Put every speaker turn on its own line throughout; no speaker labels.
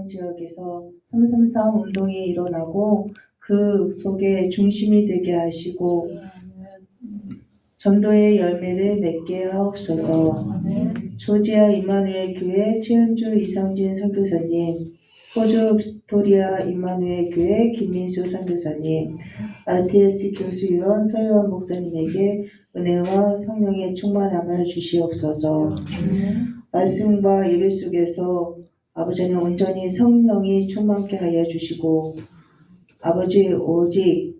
지역에서 333 운동이 일어나고 그 속에 중심이 되게 하시고 전도의 열매를 맺게 하옵소서. 조지아 임마누엘 교회 최은주 이성진 선교사님, 호주 빅토리아 임마누엘 교회 김민수 선교사님, RTS 교수위원 서유한 목사님에게 은혜와 성령의 충만함을 주시옵소서. 말씀과 예배 속에서 아버지는 온전히 성령이 충만케 하여 주시고 아버지 오직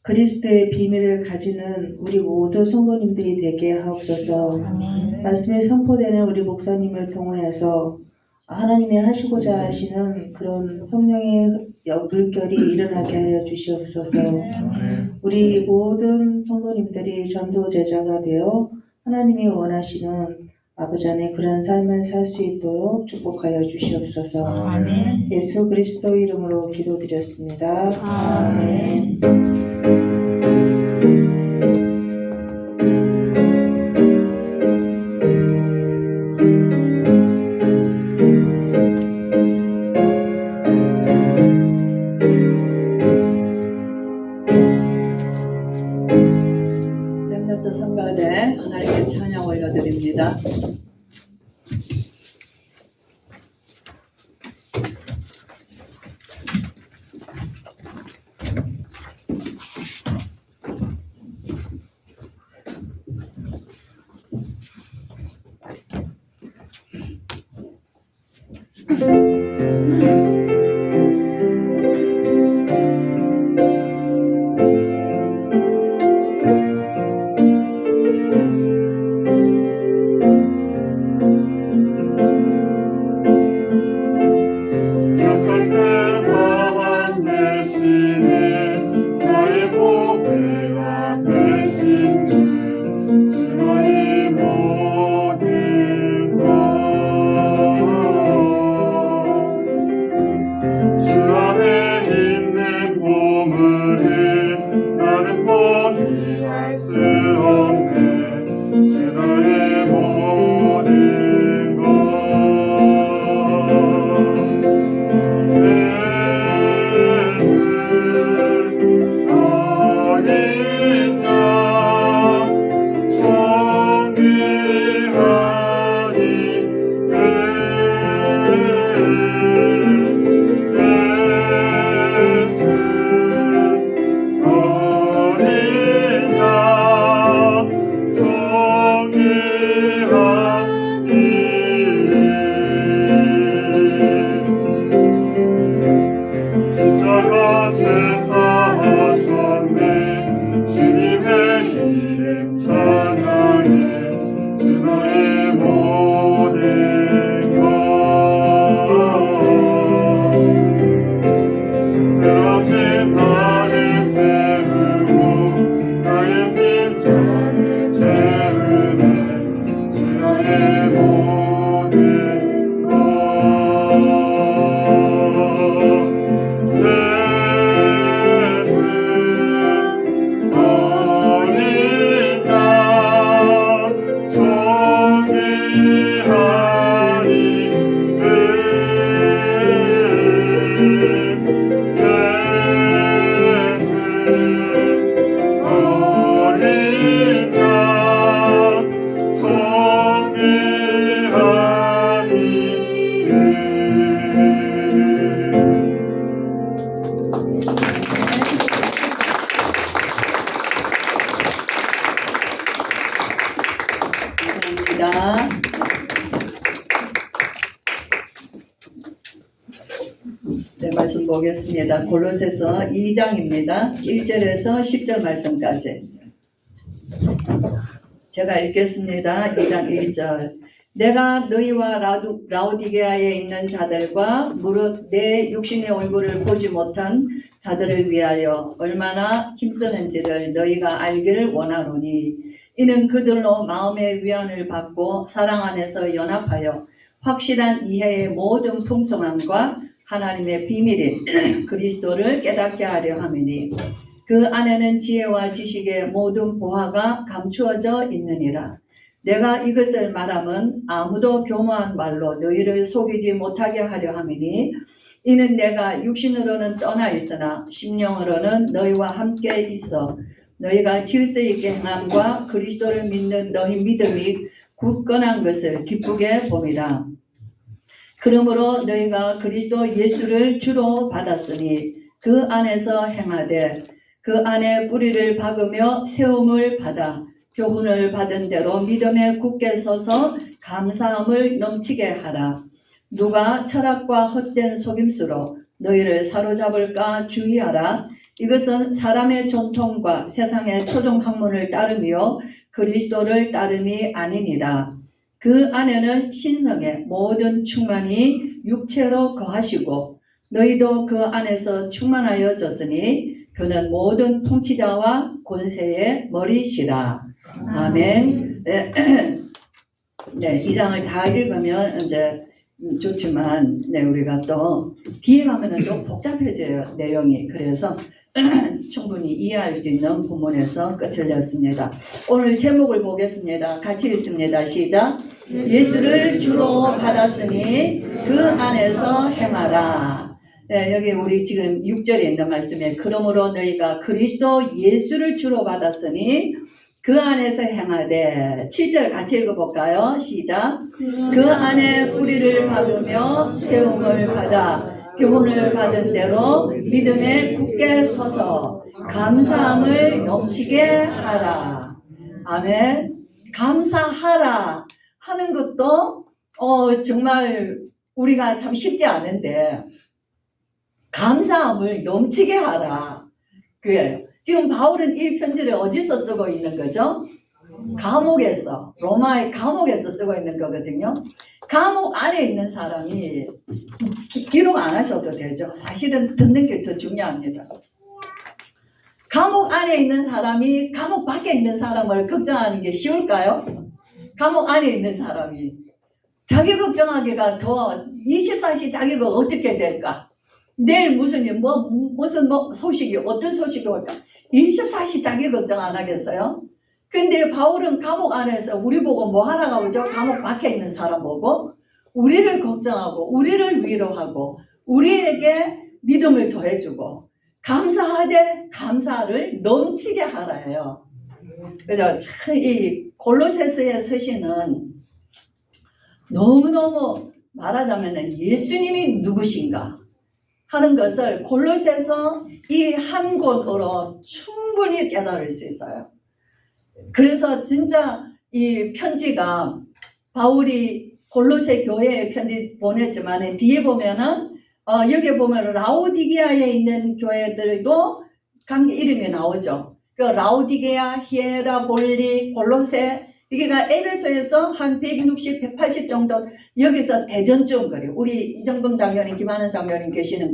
그리스도의 비밀을 가지는 우리 모두 성도님들이 되게 하옵소서. 말씀이 선포되는 우리 목사님을 통하여서 하나님이 하시고자 하시는 그런 성령의 물결이 일어나게 하여 주시옵소서. 우리 모든 성도님들이 전도 제자가 되어 하나님이 원하시는 아버지 안에 그런 삶을 살 수 있도록 축복하여 주시옵소서.
아멘.
예수 그리스도 이름으로 기도드렸습니다. 아멘.
렘넌트 성가대 하나님께 찬양 올려드립니다. 네, 말씀 보겠습니다. 골로새서 2장입니다. 1절에서 10절 말씀까지. 제가 읽겠습니다. 2장 1절. 내가 너희와 라오디게아에 있는 자들과 무릇 내 육신의 얼굴을 보지 못한 자들을 위하여 얼마나 힘쓰는지를 너희가 알기를 원하노니 이는 그들로 마음의 위안을 받고 사랑 안에서 연합하여 확실한 이해의 모든 풍성함과 하나님의 비밀인 그리스도를 깨닫게 하려 함이니 그 안에는 지혜와 지식의 모든 보화가 감추어져 있느니라. 내가 이것을 말함은 아무도 교모한 말로 너희를 속이지 못하게 하려 함이니 이는 내가 육신으로는 떠나 있으나 심령으로는 너희와 함께 있어 너희가 질서 있게 행함과 그리스도를 믿는 너희 믿음이 굳건한 것을 기쁘게 봄이라. 그러므로 너희가 그리스도 예수를 주로 받았으니 그 안에서 행하되 그 안에 뿌리를 박으며 세움을 받아 교훈을 받은 대로 믿음에 굳게 서서 감사함을 넘치게 하라. 누가 철학과 헛된 속임수로 너희를 사로잡을까 주의하라. 이것은 사람의 전통과 세상의 초등학문을 따르며 그리스도를 따름이 아니니라. 그 안에는 신성의 모든 충만이 육체로 거하시고 너희도 그 안에서 충만하여졌으니 그는 모든 통치자와 권세의 머리시라. 아멘. 네, 이 장을 다 읽으면 이제 좋지만 우리가 또 뒤에 가면은 좀 복잡해져요, 내용이. 그래서 충분히 이해할 수 있는 부분에서 끝을 냈습니다. 오늘 제목을 보겠습니다. 같이 읽습니다. 시작. 예수를 주로 받았으니 그 안에서 행하라. 네, 여기 우리 지금 6절에 있는 말씀에 그러므로 너희가 그리스도 예수를 주로 받았으니 그 안에서 행하되 7절 같이 읽어볼까요? 시작. 그 안에 뿌리를 박으며 세움을 받아 교훈을 받은 대로 믿음에 굳게 서서 감사함을 넘치게 하라. 아멘. 감사하라 하는 것도 정말 우리가 참 쉽지 않은데 감사함을 넘치게 하라. 그래요. 지금 바울은 이 편지를 어디서 쓰고 있는 거죠? 감옥에서, 로마의 감옥에서 쓰고 있는 거거든요. 감옥 안에 있는 사람이 기록 안 하셔도 되죠. 사실은 듣는 게 더 중요합니다. 감옥 안에 있는 사람이 감옥 밖에 있는 사람을 걱정하는 게 쉬울까요? 감옥 안에 있는 사람이 자기 걱정하기가 더 24시 자기가 어떻게 될까? 내일 무슨 일, 무슨 소식이, 어떤 소식이 올까? 24시 자기 걱정 안 하겠어요? 근데 바울은 감옥 안에서 우리 보고 뭐 하라고 하죠? 감옥 밖에 있는 사람 보고 우리를 걱정하고 우리를 위로하고 우리에게 믿음을 더해주고 감사하되 감사를 넘치게 하라예요. 그래서 참 이 골로새서의 서신은 너무너무 말하자면 예수님이 누구신가 하는 것을 골로새서 이 한 권으로 충분히 깨달을 수 있어요. 그래서 진짜 이 편지가 바울이 골로새 교회에 편지 보냈지만 뒤에 보면은 여기 보면 라오디게아에 있는 교회들도 관계 이름이 나오죠. 그 라오디게아, 히에라볼리, 골로새 이게가 에베소에서 한 160, 180 정도 여기서 대전쯤 거리고 우리 이정범 장로님, 김하는 장로님 계시는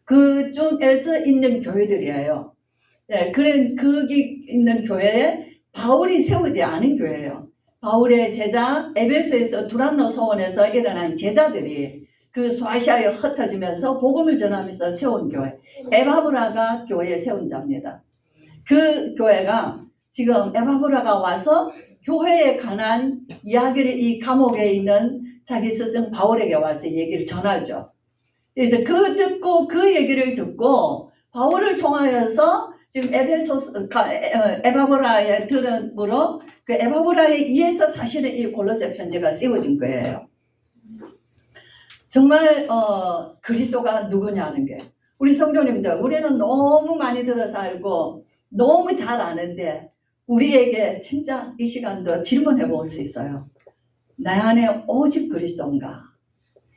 그쯤에서 있는 교회들이에요. 네, 그런 거기 있는 교회에 바울이 세우지 않은 교회예요. 바울의 제자 에베소에서 두란노 서원에서 일어난 제자들이 그 소아시아에 흩어지면서 복음을 전하면서 세운 교회 에바브라가 교회에 세운 자입니다. 그 교회가 지금 에바브라가 와서 교회에 관한 이야기를 이 감옥에 있는 자기 스승 바울에게 와서 얘기를 전하죠. 그래서 그 얘기를 듣고 바울을 통하여서 지금 에바브라에 들음으로 그 에바브라에 의해서 사실은 이 골로새 편지가 쓰여진 거예요. 정말 그리스도가 누구냐는 게 우리 성도님들 우리는 너무 많이 들어서 알고 너무 잘 아는데 우리에게 진짜 이 시간도 질문해 볼 수 있어요. 나 안에 오직 그리스도인가?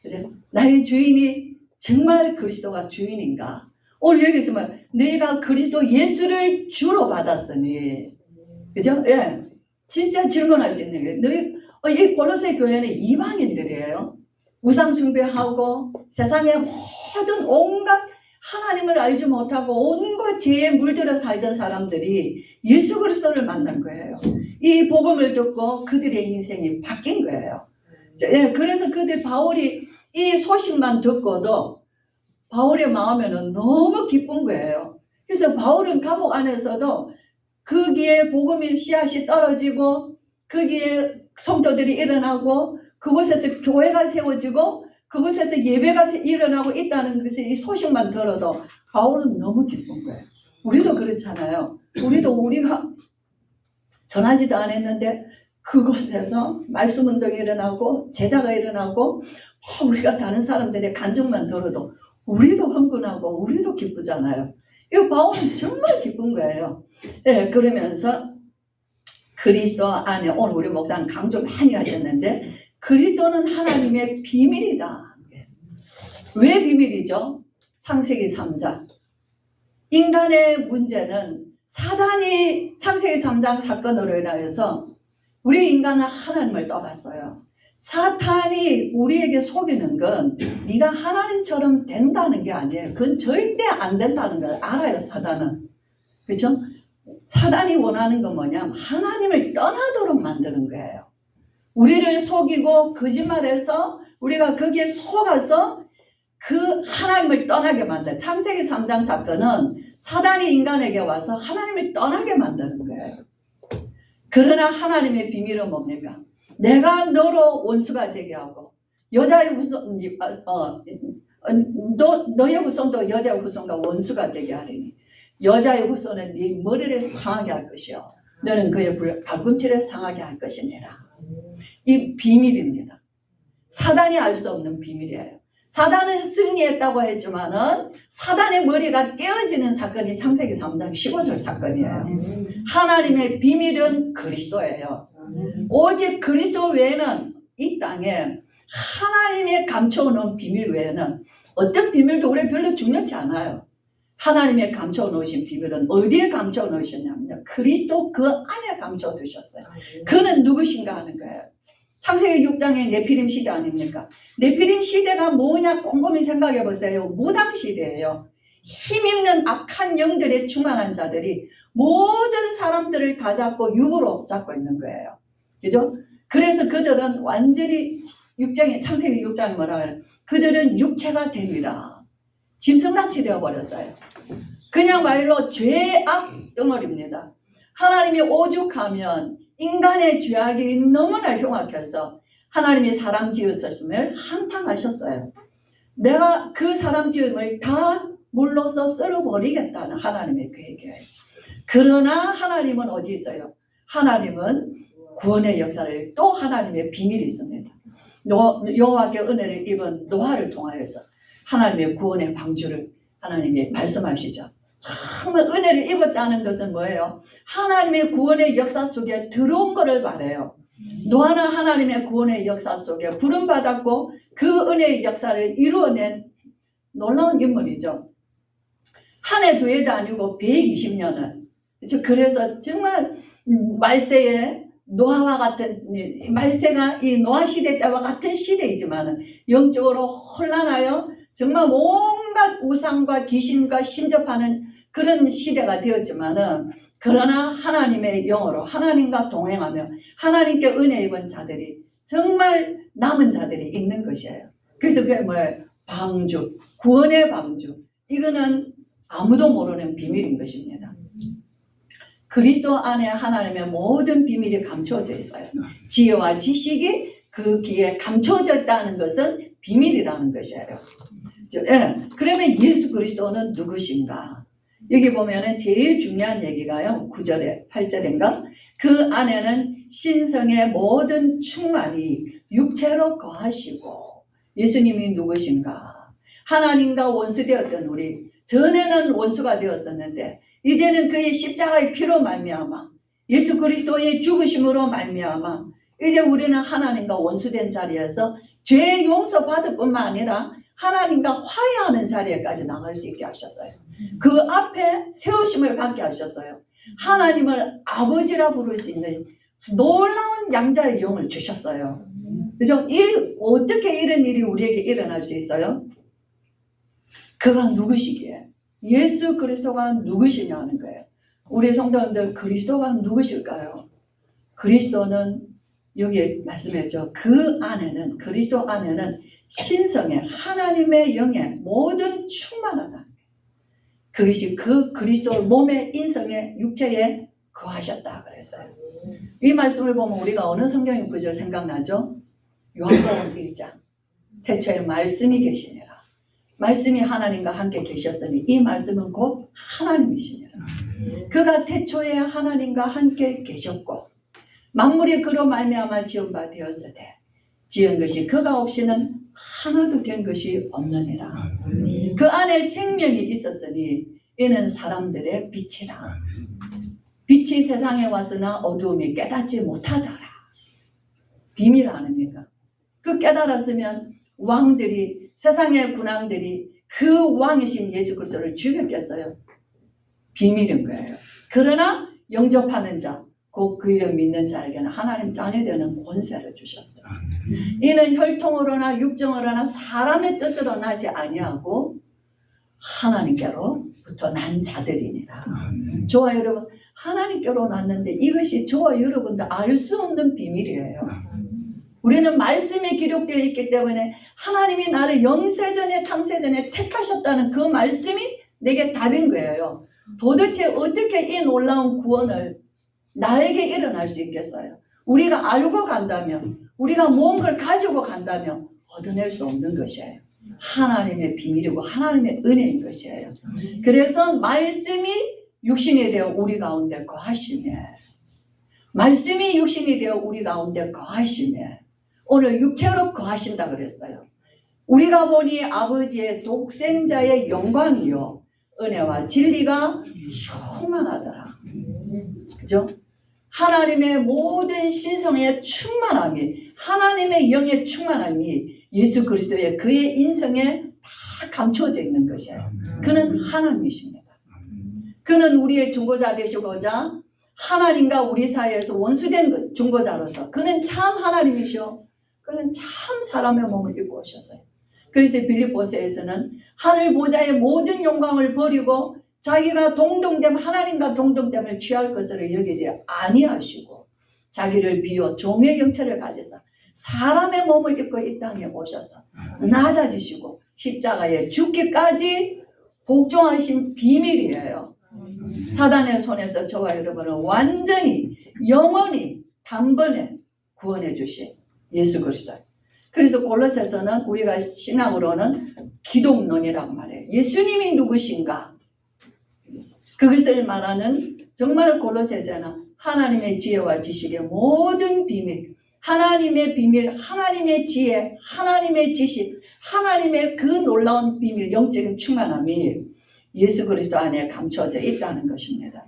그죠? 나의 주인이 정말 그리스도가 주인인가? 오늘 여기서 너희가 그리스도 예수를 주로 받았으니, 그죠? 예, 진짜 질문할 수 있는 게 이 골로새 교회는 이방인들이에요. 우상 숭배하고 세상의 모든 온갖 하나님을 알지 못하고 온갖 죄에 물들어 살던 사람들이 예수 그리스도를 만난 거예요. 이 복음을 듣고 그들의 인생이 바뀐 거예요. 예, 그래서 바울이 이 소식만 듣고도 바울의 마음에는 너무 기쁜 거예요. 그래서 바울은 감옥 안에서도 거기에 복음의 씨앗이 떨어지고 거기에 성도들이 일어나고 그곳에서 교회가 세워지고 그곳에서 예배가 일어나고 있다는 것이 이 소식만 들어도 바울은 너무 기쁜 거예요. 우리도 그렇잖아요. 우리가 전하지도 않았는데 그곳에서 말씀 운동이 일어나고 제자가 일어나고 우리가 다른 사람들의 간증만 들어도 우리도 흥분하고 우리도 기쁘잖아요. 이 바울은 정말 기쁜 거예요. 네, 그러면서 그리스도 안에 오늘 우리 목사님 강조 많이 하셨는데 그리스도는 하나님의 비밀이다. 왜 비밀이죠? 창세기 3장. 인간의 문제는 사단이 창세기 3장 사건으로 인하여서 우리 인간은 하나님을 떠났어요. 사탄이 우리에게 속이는 건 네가 하나님처럼 된다는 게 아니에요. 그건 절대 안 된다는 걸 알아요, 사단은. 그렇죠? 사단이 원하는 건 뭐냐면 하나님을 떠나도록 만드는 거예요. 우리를 속이고 거짓말해서 우리가 거기에 속아서 그 하나님을 떠나게 만들어요. 창세기 3장 사건은 사단이 인간에게 와서 하나님을 떠나게 만드는 거예요. 그러나 하나님의 비밀은 뭡니까? 내가 너로 원수가 되게 하고 여자의 후손, 너의 후손도 여자의 후손과 원수가 되게 하리니 여자의 후손은 네 머리를 상하게 할 것이요 너는 그의 발꿈치를 상하게 할 것이니라. 이 비밀입니다. 사단이 알 수 없는 비밀이에요. 사단은 승리했다고 했지만은 사단의 머리가 떼어지는 사건이 창세기 3장 15절 사건이에요. 하나님의 비밀은 그리스도예요. 오직 그리스도 외에는 이 땅에 하나님의 감춰놓은 비밀 외에는 어떤 비밀도 우리 별로 중요치 않아요. 하나님의 감춰놓으신 비밀은 어디에 감춰놓으셨냐면요. 그리스도 그 안에 감춰두셨어요. 그는 누구신가 하는 거예요. 창세기 6장의 네피림 시대 아닙니까? 네피림 시대가 뭐냐 꼼꼼히 생각해 보세요. 무당 시대예요. 힘있는 악한 영들에 충만한 자들이 모든 사람들을 다 잡고 육으로 잡고 있는 거예요. 그죠? 그래서 그들은 완전히 창세기 6장에 뭐라 그래요? 그들은 육체가 됩니다. 짐승같이 되어버렸어요. 그냥 말로 죄악 덩어리입니다. 하나님이 오죽하면 인간의 죄악이 너무나 흉악해서 하나님이 사람 지으셨음을 한탄하셨어요. 내가 그 사람 지음을 다 물로써 썰어버리겠다는 하나님의 계획이에요. 그러나 하나님은 어디 있어요? 하나님은 구원의 역사를 또 하나님의 비밀이 있습니다. 여호와께 은혜를 입은 노아를 통하여서 하나님의 구원의 방주를 하나님이 말씀하시죠. 정말 은혜를 입었다는 것은 뭐예요? 하나님의 구원의 역사 속에 들어온 것을 말해요. 노아는 하나님의 구원의 역사 속에 부름받았고 그 은혜의 역사를 이루어낸 놀라운 인물이죠. 한 해 두 해도 아니고 120년을. 그래서 정말 말세에 노아와 같은 말세가 이 노아 시대 때와 같은 시대이지만 영적으로 혼란하여 정말 온갖 우상과 귀신과 신접하는 그런 시대가 되었지만은 그러나 하나님의 영으로 하나님과 동행하며 하나님께 은혜 입은 자들이 정말 남은 자들이 있는 것이에요. 그래서 그게 뭐예요? 방주, 구원의 방주. 이거는 아무도 모르는 비밀인 것입니다. 그리스도 안에 하나님의 모든 비밀이 감춰져 있어요. 지혜와 지식이 그 귀에 감춰졌다는 것은 비밀이라는 것이에요. 그러면 예수 그리스도는 누구신가? 여기 보면은 제일 중요한 얘기가요. 9절에 8절인가? 그 안에는 신성의 모든 충만이 육체로 거하시고 예수님이 누구신가? 하나님과 원수되었던 우리 전에는 원수가 되었었는데 이제는 그의 십자가의 피로 말미암아 예수 그리스도의 죽으심으로 말미암아 이제 우리는 하나님과 원수된 자리에서 죄 용서 받을 뿐만 아니라 하나님과 화해하는 자리에까지 나갈 수 있게 하셨어요. 그 앞에 세우심을 받게 하셨어요. 하나님을 아버지라 부를 수 있는 놀라운 양자의 영을 주셨어요. 그죠? 어떻게 이런 일이 우리에게 일어날 수 있어요? 그가 누구시기에? 예수 그리스도가 누구시냐는 거예요. 우리 성도님들 그리스도가 누구실까요? 그리스도는 여기 말씀했죠. 그 안에는 그리스도 안에는 신성의 하나님의 영의 모든 충만하다. 그것이 그 그리스도 몸의 인성의 육체에 거하셨다 그랬어요. 이 말씀을 보면 우리가 어느 성경 구절 생각나죠? 요한복음 1장. 태초에 말씀이 계시니라. 말씀이 하나님과 함께 계셨으니 이 말씀은 곧 하나님이시니라. 그가 태초에 하나님과 함께 계셨고 만물이 그로 말미암아 지은 바 되었으되 지은 것이 그가 없이는 하나도 된 것이 없느니라. 그 안에 생명이 있었으니 이는 사람들의 빛이라. 빛이 세상에 왔으나 어두움이 깨닫지 못하더라. 비밀 아닙니까? 그 깨달았으면 왕들이, 세상의 군왕들이 그 왕이신 예수 그리스도를 죽였겠어요? 비밀인 거예요. 그러나 영접하는 자, 곧 그 이름 믿는 자에게는 하나님 자녀되는 권세를 주셨어요. 이는 혈통으로나 육정으로나 사람의 뜻으로 나지 아니하고 하나님께로부터 난 자들이니라. 저와 여러분, 하나님께로 났는데 이것이 저와 여러분도 알 수 없는 비밀이에요. 우리는 말씀에 기록되어 있기 때문에 하나님이 나를 영세전에 창세전에 택하셨다는 그 말씀이 내게 답인 거예요. 도대체 어떻게 이 놀라운 구원을 나에게 일어날 수 있겠어요? 우리가 알고 간다면, 우리가 뭔가를 가지고 간다면 얻어낼 수 없는 것이에요. 하나님의 비밀이고 하나님의 은혜인 것이에요. 그래서 말씀이 육신이 되어 우리 가운데 거하시며, 말씀이 육신이 되어 우리 가운데 거하시며, 오늘 육체로 거하신다 그랬어요. 우리가 보니 아버지의 독생자의 영광이요 은혜와 진리가 충만하더라. 그죠? 하나님의 모든 신성의 충만함이, 하나님의 영의 충만함이 예수 그리스도의 그의 인성에 다 감춰져 있는 것이에요. 그는 하나님이십니다. 그는 우리의 중보자 되시고자 하나님과 우리 사이에서 원수된 중보자로서 그는 참 하나님이시오. 그는 참 사람의 몸을 입고 오셨어요. 그래서 빌립보서에서는 하늘 보좌의 모든 영광을 버리고 자기가 동등됨, 하나님과 동등됨을 취할 것을 여기지 아니하시고 자기를 비워 종의 형체를 가져서 사람의 몸을 입고 이 땅에 오셔서 낮아지시고 십자가에 죽기까지 복종하신 비밀이에요. 사단의 손에서 저와 여러분을 완전히 영원히 단번에 구원해 주신 예수 그리스도. 그래서 골로새서는 우리가 신앙으로는 기독론이라고 말해요. 예수님이 누구신가? 그것을 말하는 정말 골로새서는 하나님의 지혜와 지식의 모든 비밀, 하나님의 비밀, 하나님의 지혜, 하나님의 지식, 하나님의 그 놀라운 비밀, 영적인 충만함이 예수 그리스도 안에 감춰져 있다는 것입니다.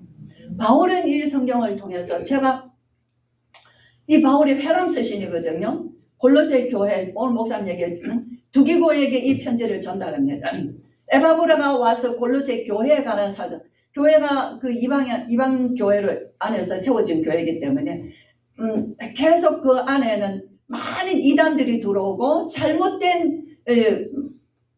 바울은 이 성경을 통해서 이 바울이 회람 서신이거든요. 골로새 교회, 오늘 목사님 얘기했지만 두기고에게 이 편지를 전달합니다. 에바브라가 와서 골로새 교회에 가는 사정, 교회가 그 이방 교회를 안에서 세워진 교회이기 때문에 계속 그 안에는 많은 이단들이 들어오고 잘못된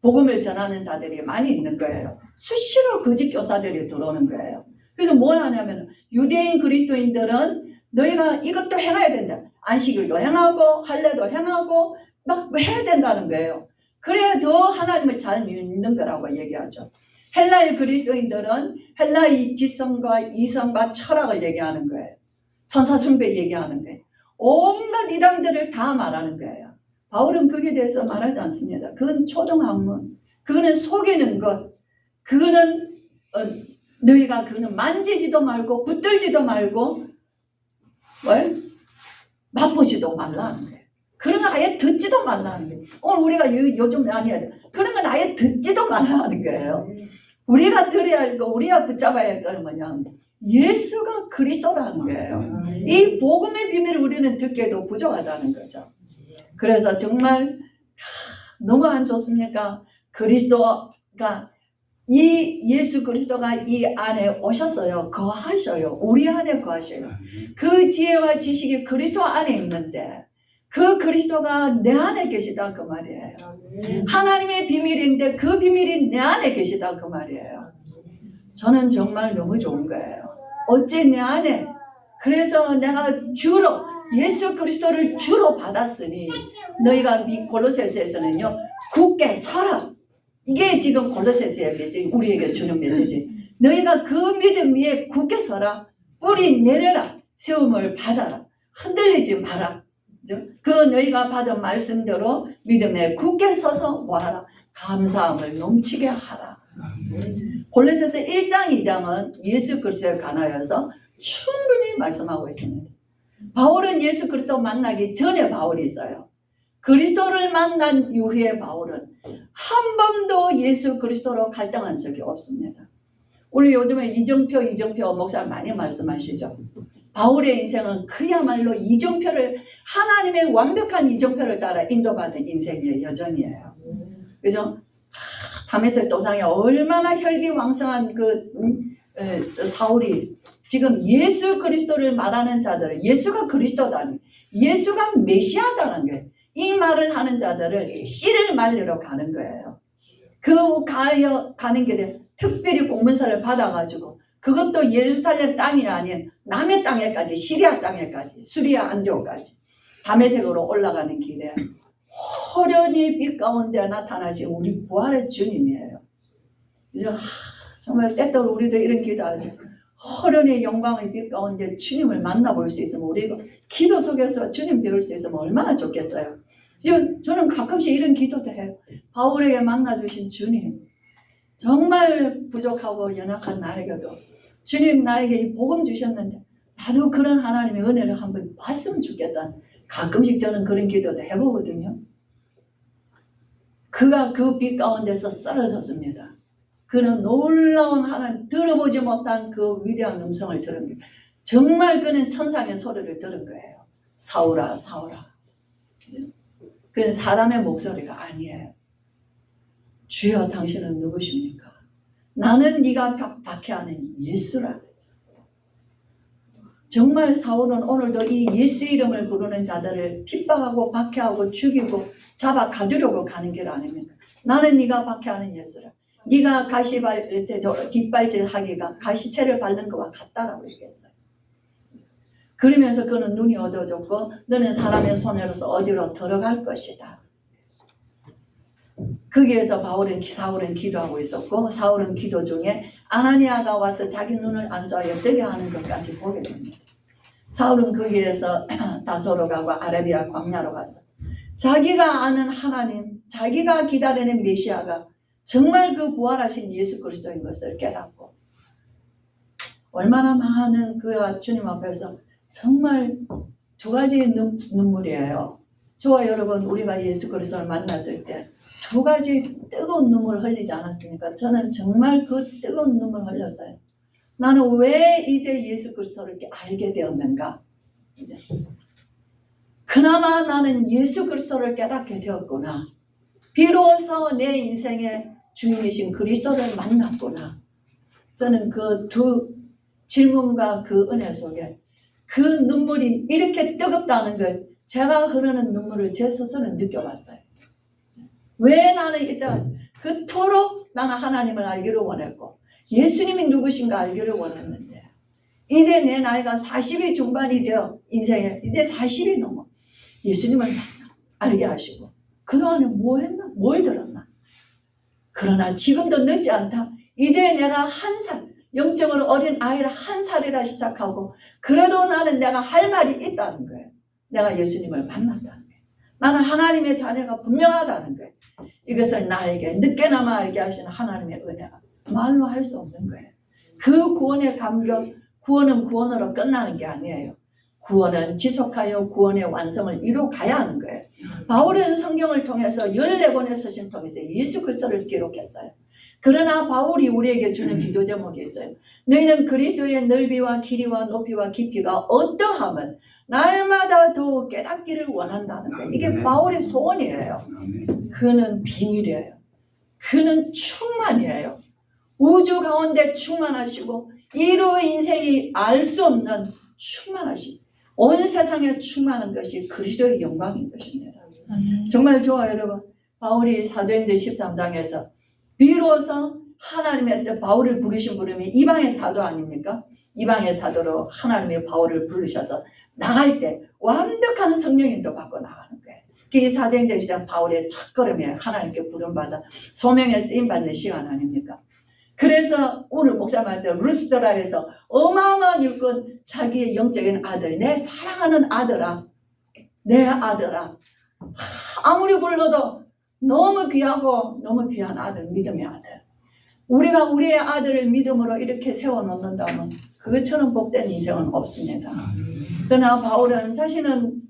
복음을 전하는 자들이 많이 있는 거예요. 수시로 거짓 교사들이 들어오는 거예요. 그래서 뭘 하냐면 유대인 그리스도인들은 너희가 이것도 행해야 된다. 안식일도 행하고 할례도 행하고 막 해야 된다는 거예요. 그래야 더 하나님을 잘 믿는 거라고 얘기하죠. 헬라의 그리스도인들은 헬라의 지성과 이성과 철학을 얘기하는 거예요. 천사 숭배 얘기하는 거예요. 온갖 이단들을 다 말하는 거예요. 바울은 거기에 대해서 말하지 않습니다. 그건 초등학문, 그거는 속이는 것, 그거는 너희가 그거는 만지지도 말고 붙들지도 말고 맛보지도 말라는 거예요. 그런 거 아예 듣지도 말라는 거예요. 오늘 우리가 요즘 많이 해야 돼. 그런 건 아예 듣지도 말라는 거예요. 우리가 들어야 할 거, 우리가 붙잡아야 할 거는 뭐냐? 예수가 그리스도라는 거예요. 이 복음의 비밀을 우리는 듣기에도 부족하다는 거죠. 그래서 정말 너무 안 좋습니까? 그리스도가 이 예수 그리스도가 이 안에 오셨어요. 거하셔요. 우리 안에 거하셔요. 그 지혜와 지식이 그리스도 안에 있는데 그 그리스도가 내 안에 계시다 그 말이에요. 하나님의 비밀인데 그 비밀이 내 안에 계시다 그 말이에요. 저는 정말 너무 좋은 거예요. 어째 내 안에, 그래서 내가 주로 예수 그리스도를 주로 받았으니 너희가 골로새서에서는요 굳게 서라. 이게 지금 골로새서의 메시지, 우리에게 주는 메시지. 너희가 그 믿음 위에 굳게 서라. 뿌리 내려라. 세움을 받아라. 흔들리지 마라. 그죠? 그 너희가 받은 말씀대로 믿음에 굳게 서서 뭐하라? 감사함을 넘치게 하라. 골로새서 1장 2장은 예수 그리스도에 관하여서 충분히 말씀하고 있습니다. 바울은 예수 그리스도 만나기 전에 바울이 있어요. 그리스도를 만난 이후에 바울은 한 번도 예수 그리스도로 갈등한 적이 없습니다. 우리 요즘에 이정표 목사 많이 말씀하시죠. 바울의 인생은 그야말로 하나님의 완벽한 이정표를 따라 인도받은 인생이에요. 여전이에요. 그죠? 다메섹 도상에 얼마나 혈기왕성한 사울이 지금 예수 그리스도를 말하는 자들을, 예수가 그리스도다니, 예수가 메시아다는 거예요. 이 말을 하는 자들을 씨를 말리러 가는 거예요. 가는 길에 특별히 공문서를 받아가지고 그것도 예루살렘 땅이 아닌 남의 땅에까지, 시리아 땅에까지, 수리아 안디오까지 다메섹으로 올라가는 길에 호련히 빛 가운데 나타나신 우리 부활의 주님이에요. 그래서 정말 때때로 우리도 이런 기도하죠. 호련히 영광의 빛 가운데 주님을 만나볼 수 있으면, 우리가 기도 속에서 주님 배울 수 있으면 얼마나 좋겠어요. 저는 가끔씩 이런 기도도 해요. 바울에게 만나주신 주님, 정말 부족하고 연약한 나에게도 주님 나에게 이 복음 주셨는데 나도 그런 하나님의 은혜를 한번 봤으면 좋겠다. 가끔씩 저는 그런 기도도 해보거든요. 그가 그 빛 가운데서 쓰러졌습니다. 그는 놀라운 하나님, 들어보지 못한 그 위대한 음성을 들은 거예요. 정말 그는 천상의 소리를 들은 거예요. 사울아, 사울아. 그는 사람의 목소리가 아니에요. 주여 당신은 누구십니까? 나는 네가 박해하는 예수라. 정말 사울은 오늘도 이 예수 이름을 부르는 자들을 핍박하고 박해하고 죽이고 잡아 가두려고 가는 길 아닙니까? 나는 네가 박해하는 예수라. 네가 뒷발질 하기가 가시채를 밟는 것과 같다라고 얘기했어요. 그러면서 그는 눈이 어두워졌고 너는 사람의 손으로서 어디로 들어갈 것이다. 거기에서 사울은 기도하고 있었고, 사울은 기도 중에 아나니아가 와서 자기 눈을 안수하여 뜨게 하는 것까지 보게 됩니다. 사울은 거기에서 다소로 가고 아라비아 광야로 가서 자기가 아는 하나님, 자기가 기다리는 메시아가 정말 그 부활하신 예수 그리스도인 것을 깨닫고, 얼마나 많은 그와 주님 앞에서 정말 두 가지 눈물이에요. 저와 여러분, 우리가 예수 그리스도를 만났을 때 두 가지 뜨거운 눈물을 흘리지 않았습니까? 저는 정말 그 뜨거운 눈물을 흘렸어요. 나는 왜 이제 예수 그리스도를 이렇게 알게 되었는가? 이제 그나마 나는 예수 그리스도를 깨닫게 되었구나. 비로소 내 인생의 주인이신 그리스도를 만났구나. 저는 그 두 질문과 그 은혜 속에 그 눈물이 이렇게 뜨겁다는 걸, 제가 흐르는 눈물을 제 스스로 느껴봤어요. 왜 나는 일단 그토록 나는 하나님을 알기를 원했고 예수님이 누구신가 알기를 원했는데, 이제 내 나이가 40이 중반이 되어 인생에 이제 40이 넘어 예수님을 알게 하시고 그동안에 뭐 했나? 뭘 들었나? 그러나 지금도 늦지 않다. 이제 내가 1살, 영적으로 어린 아이를 1살이라 시작하고 그래도 나는 내가 할 말이 있다는 거예요. 내가 예수님을 만났다는 거예요. 나는 하나님의 자녀가 분명하다는 거예요. 이것을 나에게 늦게나마 알게 하시는 하나님의 은혜가 말로 할 수 없는 거예요. 그 구원의 감격, 구원은 구원으로 끝나는 게 아니에요. 구원은 지속하여 구원의 완성을 이루어가야 하는 거예요. 바울은 성경을 통해서 14권의 서신 통해서 예수 그리스도를 기록했어요. 그러나 바울이 우리에게 주는 기도 제목이 있어요. 너희는 그리스도의 넓이와 길이와 높이와 깊이가 어떠함을 날마다 더욱 깨닫기를 원한다는 거예요. 이게 바울의 소원이에요. 그는 비밀이에요. 그는 충만이에요. 우주 가운데 충만하시고 이루 인생이 알 수 없는 충만하신, 온 세상에 충만한 것이 그리스도의 영광인 것입니다. 정말 저와 여러분, 바울이 사도행전 13장에서 비로소 하나님의 뜻, 바울을 부르신 분이 이방의 사도 아닙니까? 이방의 사도로 하나님의 바울을 부르셔서 나갈 때 완벽한 성령인도 받고 나가는 거예요. 그게 사도행전 시작 바울의 첫걸음에 하나님께 부름받아 소명에 쓰임받는 시간 아닙니까? 그래서 오늘 목사님한테 루스드라에서 어마어마한 일꾼, 자기의 영적인 아들, 내 사랑하는 아들아, 내 아들아, 아무리 불러도 너무 귀하고 너무 귀한 아들, 믿음의 아들. 우리가 우리의 아들을 믿음으로 이렇게 세워놓는다면 그것처럼 복된 인생은 없습니다. 그러나 바울은 자신은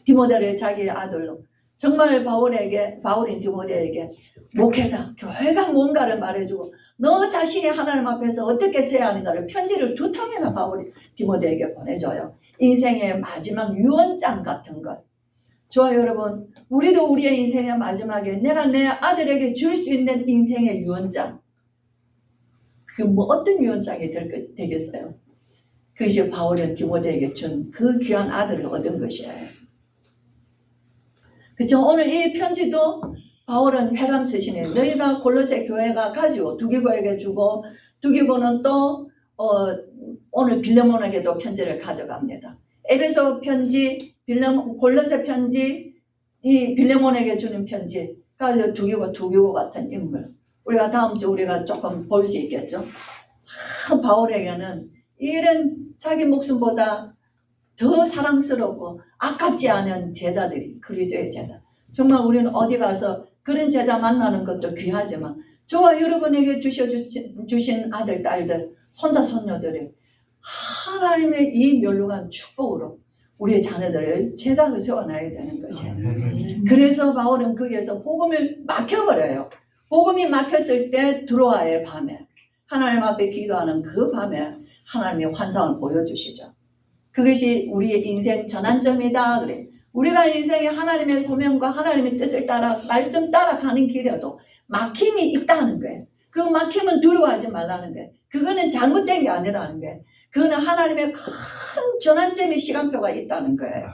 디모데를 자기의 아들로, 정말 바울인 디모데에게 목회자, 교회가 뭔가를 말해주고 너 자신이 하나님 앞에서 어떻게 서야 하는가를 편지를 2통이나 바울이 디모데에게 보내줘요. 인생의 마지막 유언장 같은 것. 좋아요, 여러분. 우리도 우리의 인생의 마지막에 내가 내 아들에게 줄 수 있는 인생의 유언장. 어떤 유언장이 되겠어요? 그것이 바울은 디모데에게 준 그 귀한 아들을 얻은 것이에요. 그쵸? 오늘 이 편지도 바울은 회감 서신에 너희가 골로새 교회가 가지고 두기고에게 주고, 두기고는 또 오늘 빌레몬에게도 편지를 가져갑니다. 에베소 편지, 골로새 편지, 이 빌레몬에게 주는 편지가 두기고 같은 인물. 우리가 다음 주 우리가 조금 볼 수 있겠죠. 참 바울에게는 이런 자기 목숨보다 더 사랑스럽고 아깝지 않은 제자들이 그리스도의 제자. 정말 우리는 어디 가서 그런 제자 만나는 것도 귀하지만 저와 여러분에게 주신 아들, 딸들, 손자, 손녀들이 하나님의 이 멸류관 축복으로 우리의 자녀들을 제자로 세워놔야 되는 것이에요. 그래서 바울은 거기에서 복음을 막혀버려요. 복음이 막혔을 때 들어와의 밤에 하나님 앞에 기도하는 그 밤에 하나님의 환상을 보여주시죠. 그것이 우리의 인생 전환점이다. 그래. 우리가 인생에 하나님의 소명과 하나님의 뜻을 따라 말씀 따라 가는 길에도 막힘이 있다는 거예요. 그 막힘은 두려워하지 말라는 거예요. 그거는 잘못된 게 아니라는 거예요. 그거는 하나님의 큰 전환점의 시간표가 있다는 거예요.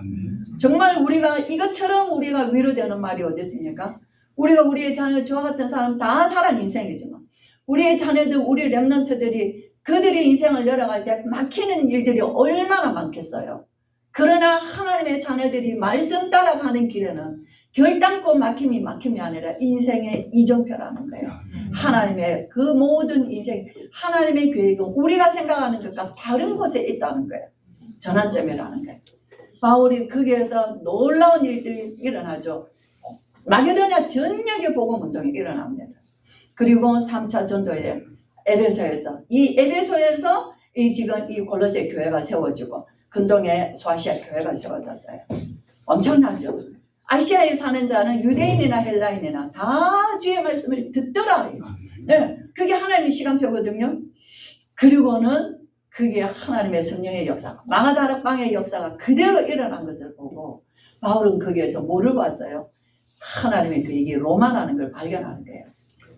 정말 우리가 이것처럼 우리가 위로되는 말이 어디 있습니까? 우리가 우리의 자녀, 저와 같은 사람 다 살아 인생이지만 우리의 자녀들, 우리 렘넌트들이 그들의 인생을 열어갈 때 막히는 일들이 얼마나 많겠어요. 그러나 하나님의 자녀들이 말씀 따라가는 길에는 결단코 막힘이 아니라 인생의 이정표라는 거예요. 하나님의 그 모든 인생, 하나님의 계획은 우리가 생각하는 것과 다른 곳에 있다는 거예요. 전환점이라는 거예요. 바울이 거기에서 놀라운 일들이 일어나죠. 마게도냐 전역의 복음운동이 일어납니다. 그리고 3차 전도에 에베소에서 지금 이 골로새 교회가 세워지고 근동의 소아시아 교회가 세워졌어요. 엄청나죠. 아시아에 사는 자는 유대인이나 헬라인이나 다 주의 말씀을 듣더라. 네, 그게 하나님의 시간표거든요. 그리고는 그게 하나님의 성령의 역사, 마가다락방의 역사가 그대로 일어난 것을 보고 바울은 거기에서 뭐를 봤어요? 하나님의 계획이 로마라는 걸 발견하는 거예요.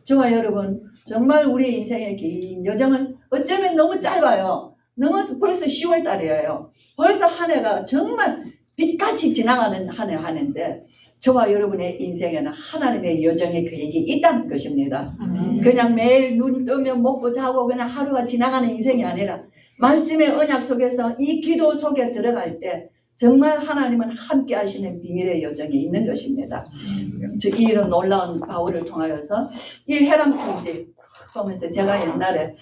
저와 여러분 정말 우리 인생의 긴 여정은 어쩌면 너무 짧아요. 너무 벌써 10월 달이에요. 벌써 한 해가 정말 빛같이 지나가는 한 해인데 저와 여러분의 인생에는 하나님의 여정의 계획이 있다는 것입니다. 그냥 매일 눈 뜨면 먹고 자고 그냥 하루가 지나가는 인생이 아니라 말씀의 언약 속에서 이 기도 속에 들어갈 때 정말 하나님은 함께 하시는 비밀의 여정이 있는 것입니다. 이런 놀라운 바울을 통하여서 이 헤람 편지 보면서 제가 옛날에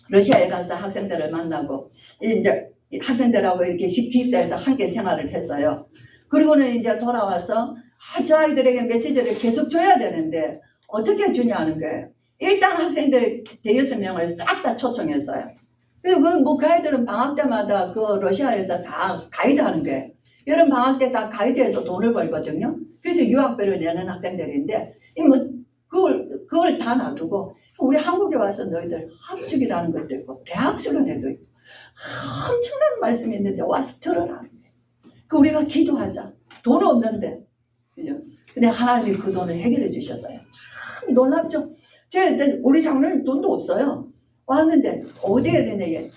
러시아에 가서 학생들을 만나고 이제 학생들하고 이렇게 기숙사에서 함께 생활을 했어요. 그리고는 이제 돌아와서 저 아이들에게 메시지를 계속 줘야 되는데 어떻게 주냐는 거예요. 일단 학생들 대여섯 명을 싹 다 초청했어요. 그리고 그 아이들은 방학 때마다 그 러시아에서 다 가이드 하는 거예요. 여름 방학 때 다 가이드해서 돈을 벌거든요. 그래서 유학비를 내는 학생들인데 그걸 다 놔두고 우리 한국에 와서 너희들 합숙이라는 것도 있고 대학 수련회도 있고 엄청난 말씀이 있는데 와서 들어라. 그 우리가 기도하자. 돈 없는데. 그죠? 근데 하나님이 그 돈을 해결해 주셨어요. 참 놀랍죠? 우리 장로님 돈도 없어요. 왔는데 어디에 되냐 이게.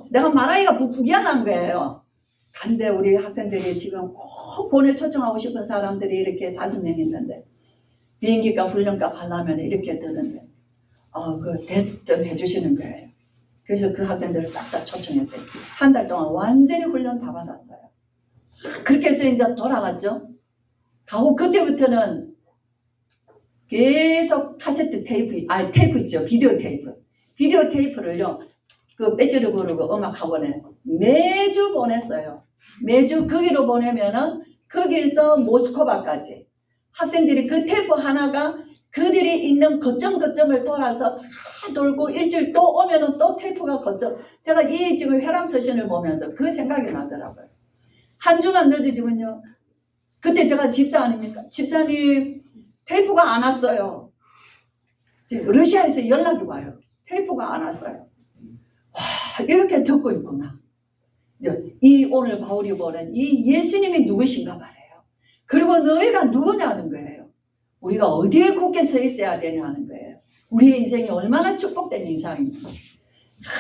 내가 말하기가 미안한 거예요. 근데 우리 학생들이 지금 꼭 보내 초청하고 싶은 사람들이 이렇게 5명 있는데 비행기값 훈련값 하려면 이렇게 드는데 그 대뜸 해주시는 거예요. 그래서 그 학생들을 싹 다 초청했어요. 한 달 동안 완전히 훈련 다 받았어요. 그렇게 해서 이제 돌아갔죠. 가고 그때부터는 계속 카세트 테이프, 테이프 있죠. 비디오 테이프. 비디오 테이프를요, 그 배지를 부르고 음악학원에 매주 보냈어요. 매주 거기로 보내면은 거기서 모스크바까지 학생들이 그 테이프 하나가 그들이 있는 거점을 돌아서 다 돌고 일주일 또 오면은 또 테이프가 거점. 제가 이 지금 혈압 서신을 보면서 그 생각이 나더라고요. 한 주만 늦어지면요. 그때 제가 집사 아닙니까? 집사님 테이프가 안 왔어요. 러시아에서 연락이 와요. 테이프가 안 왔어요. 와, 이렇게 듣고 있구나. 이 오늘 바울이 보는 이 예수님이 누구신가 말이에요. 그리고 너희가 누구냐는 거예요. 우리가 어디에 굳게 서 있어야 되냐는 거예요. 우리의 인생이 얼마나 축복된 인생입니까?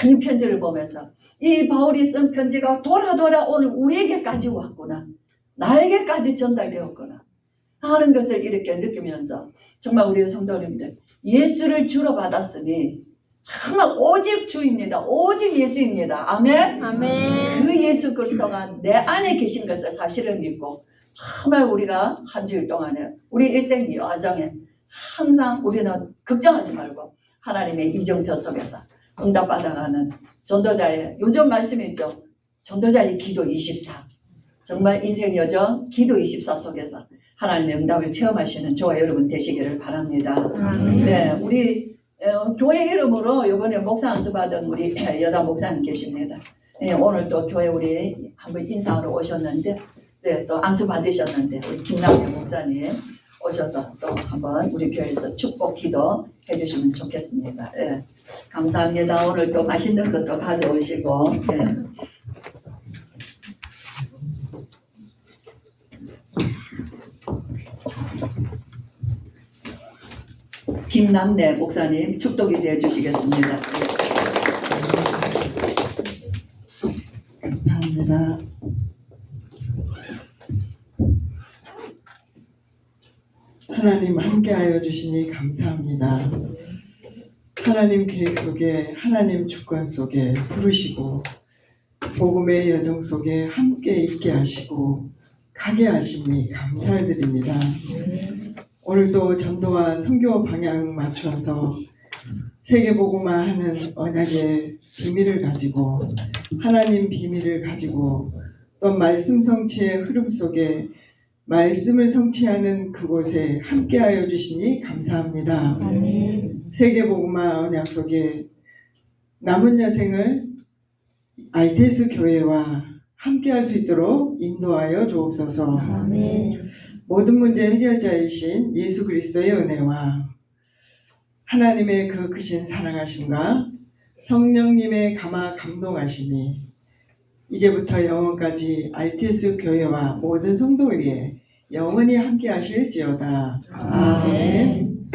이 편지를 보면서 이 바울이 쓴 편지가 돌아 오늘 우리에게까지 왔구나. 나에게까지 전달되었구나 하는 것을 이렇게 느끼면서 정말 우리 성도님들 예수를 주로 받았으니 정말 오직 주입니다. 오직 예수입니다. 아멘.
아멘.
그 예수 그리스도가 내 안에 계신 것을 사실을 믿고 정말 우리가 한 주일 동안에 우리 일생 여정에 항상 우리는 걱정하지 말고 하나님의 이정표 속에서 응답받아가는 전도자의 요즘 말씀이 있죠. 전도자의 기도 24. 정말 인생 여정 기도 24 속에서 하나님의 응답을 체험하시는 저와 여러분 되시기를 바랍니다. 네, 우리 교회 이름으로 이번에 목사 안수 받은 우리 여자 목사님 계십니다. 네, 오늘 또 교회 우리 한번 인사하러 오셨는데, 네, 또 안수 받으셨는데 우리 김남현 목사님 오셔서 또 한번 우리 교회에서 축복 기도 해주시면 좋겠습니다. 네, 감사합니다. 오늘 또 맛있는 것도 가져오시고. 네. 김남래 목사님 축복 기도해 주시겠습니다.
감사합니다. 하나님 함께하여 주시니 감사합니다. 하나님 계획 속에 하나님 주권 속에 부르시고 복음의 여정 속에 함께 있게 하시고 가게 하시니 감사드립니다. 오늘도 전도와 선교 방향 맞춰서 세계복음화하는 언약의 비밀을 가지고 하나님 비밀을 가지고 또 말씀 성취의 흐름 속에 말씀을 성취하는 그곳에 함께하여 주시니 감사합니다. 세계복음화 언약 속에 남은 여생을 RTS 교회와 함께할 수 있도록 인도하여 주옵소서. 모든 문제 해결자이신 예수 그리스도의 은혜와 하나님의 그 크신 사랑하심과 성령님의 감화 감동하심이 이제부터 영원까지 RTS 교회와 모든 성도 위에 영원히 함께 하실지어다. 아멘.